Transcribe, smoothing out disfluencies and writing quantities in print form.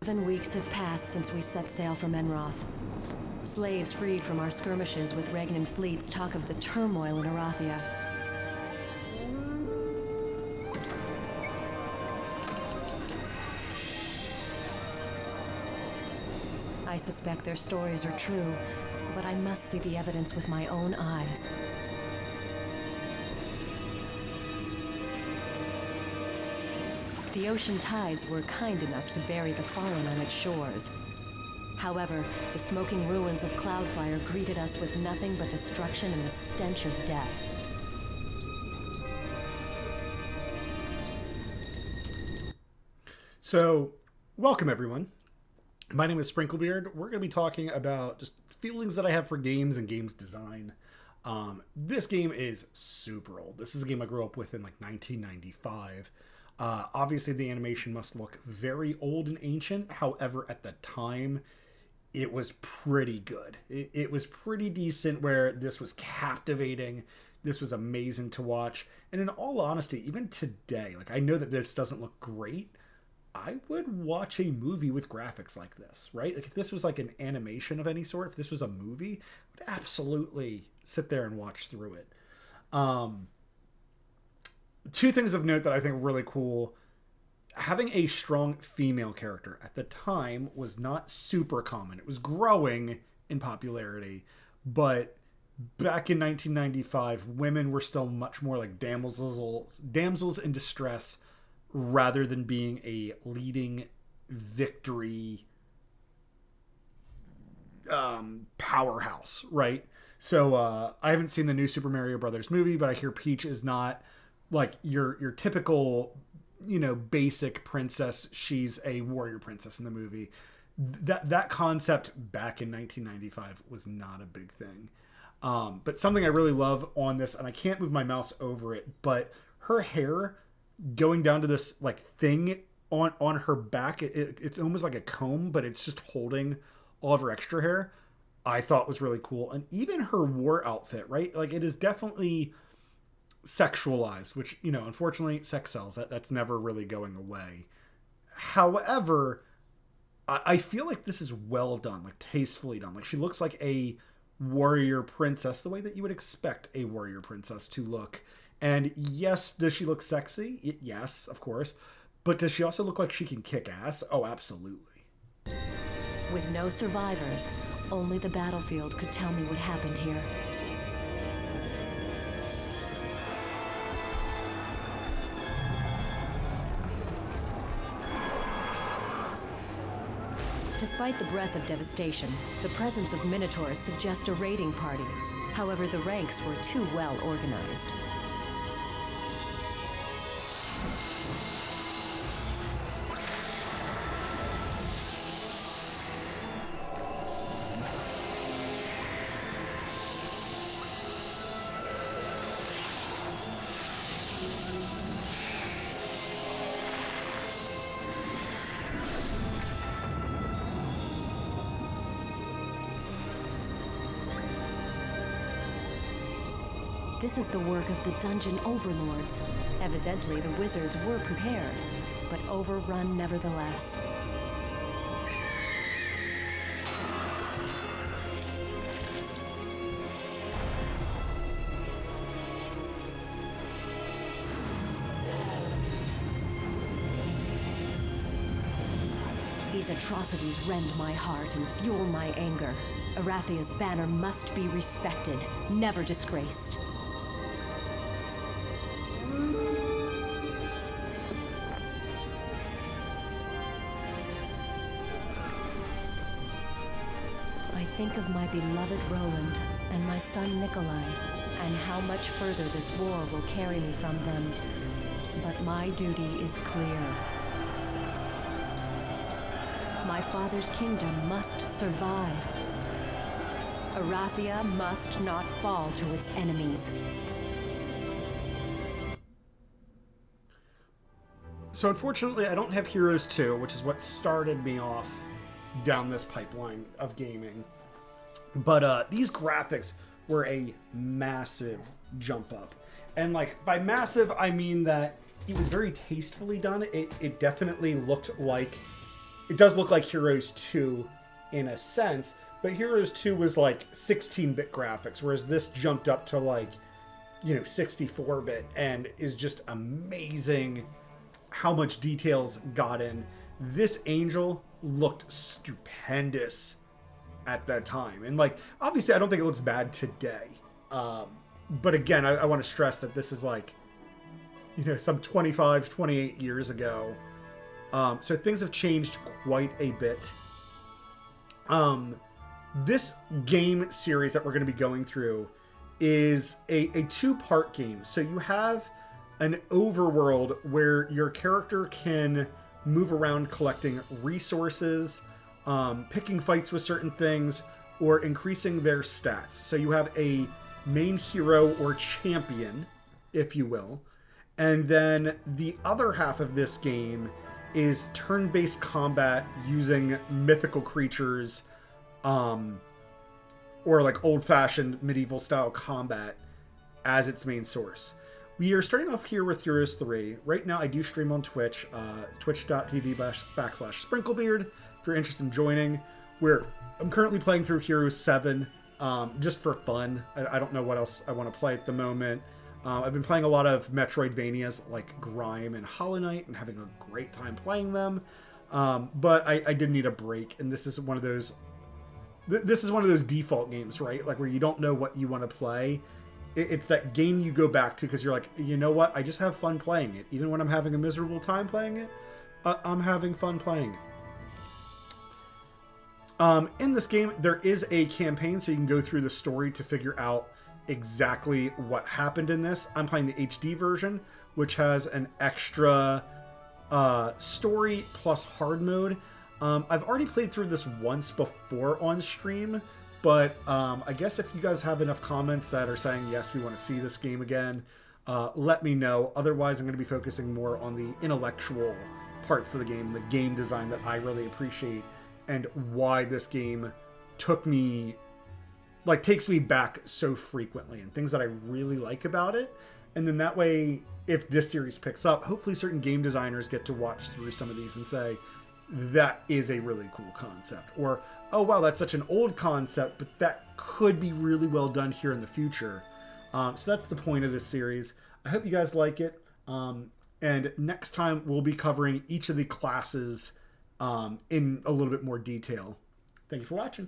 7 weeks have passed since we set sail from Enroth. Slaves freed from our skirmishes with Regnan fleets talk of the turmoil in Arathia. I suspect their stories are true, but I must see the evidence with my own eyes. The ocean tides were kind enough to bury the fallen on its shores. However, the smoking ruins of Cloudfire greeted us with nothing but destruction and the stench of death. So, welcome everyone. My name is Sprinklebeard. We're going to be talking about just feelings that I have for games and games design. This game is super old. This is a game I grew up with in like 1995. Obviously, the animation must look very old and ancient. However, at the time, it was pretty good. It was pretty decent where this was captivating. This was amazing to watch. And in all honesty, even today, like I know that this doesn't look great. I would watch a movie with graphics like this, right? Like if this was like an animation of any sort, if this was a movie, I would absolutely sit there and watch through it. Two things of note that I think are really cool. Having a strong female character at the time was not super common. It was growing in popularity, but back in 1995, women were still much more like damsels in distress rather than being a leading victory powerhouse, right? So I haven't seen the new Super Mario Brothers movie, but I hear Peach is not like your typical, basic princess. She's a warrior princess in the movie. That concept back in 1995 was not a big thing. But something I really love on this, and I can't move my mouse over it, but her hair going down to this like thing on her back, it's almost like a comb, but it's just holding all of her extra hair, I thought was really cool. And even her war outfit, right? Like it is definitely sexualized, which, unfortunately sex sells. That's never really going away. However, I feel like this is well done, like tastefully done. Like she looks like a warrior princess, the way that you would expect a warrior princess to look. And yes, does she look sexy? Yes, of course. But does she also look like she can kick ass? Oh, absolutely. With no survivors, only the battlefield could tell me what happened here. Despite the breadth of devastation, the presence of Minotaurs suggests a raiding party. However, the ranks were too well organized. This is the work of the dungeon overlords. Evidently, the wizards were prepared, but overrun nevertheless. These atrocities rend my heart and fuel my anger. Arathia's banner must be respected, never disgraced. I think of my beloved Roland and my son Nikolai, and how much further this war will carry me from them. But my duty is clear. My father's kingdom must survive. Arathia must not fall to its enemies. So unfortunately, I don't have Heroes 2, which is what started me off down this pipeline of gaming. But these graphics were a massive jump up. And like by massive, I mean that it was very tastefully done. It definitely looked like it does look like Heroes 2 in a sense, but Heroes 2 was like 16-bit graphics, whereas this jumped up to like, 64-bit and is just amazing how much details got in. This angel looked stupendous at that time. And like, obviously I don't think it looks bad today. But again, I want to stress that this is like, some 25, 28 years ago. So things have changed quite a bit. This game series that we're going to be going through is a two-part game. So you have an overworld where your character can move around collecting resources, picking fights with certain things, or increasing their stats. So you have a main hero or champion, if you will. And then the other half of this game is turn-based combat using mythical creatures, or like old-fashioned medieval-style combat as its main source. We are starting off here with Heroes 3. Right now, I do stream on Twitch, twitch.tv/Sprinklebeard, if you're interested in joining. I'm currently playing through Heroes 7, just for fun. I don't know what else I want to play at the moment. I've been playing a lot of Metroidvanias like Grime and Hollow Knight and having a great time playing them. But I did need a break, and this is one of those default games, right? Like where you don't know what you want to play. It's that game you go back to because you're like, you know what? I just have fun playing it. Even when I'm having a miserable time playing it, I'm having fun playing it. In this game, there is a campaign, so you can go through the story to figure out exactly what happened in this. I'm playing the HD version, which has an extra story plus hard mode. I've already played through this once before on stream, but I guess if you guys have enough comments that are saying, yes, we want to see this game again, let me know. Otherwise, I'm going to be focusing more on the intellectual parts of the game design that I really appreciate, and why this game takes me back so frequently, and things that I really like about it. And then that way, if this series picks up, hopefully certain game designers get to watch through some of these and say, that is a really cool concept. Or, oh wow, that's such an old concept, but that could be really well done here in the future. So that's the point of this series. I hope you guys like it. And next time we'll be covering each of the classes in a little bit more detail. Thank you for watching.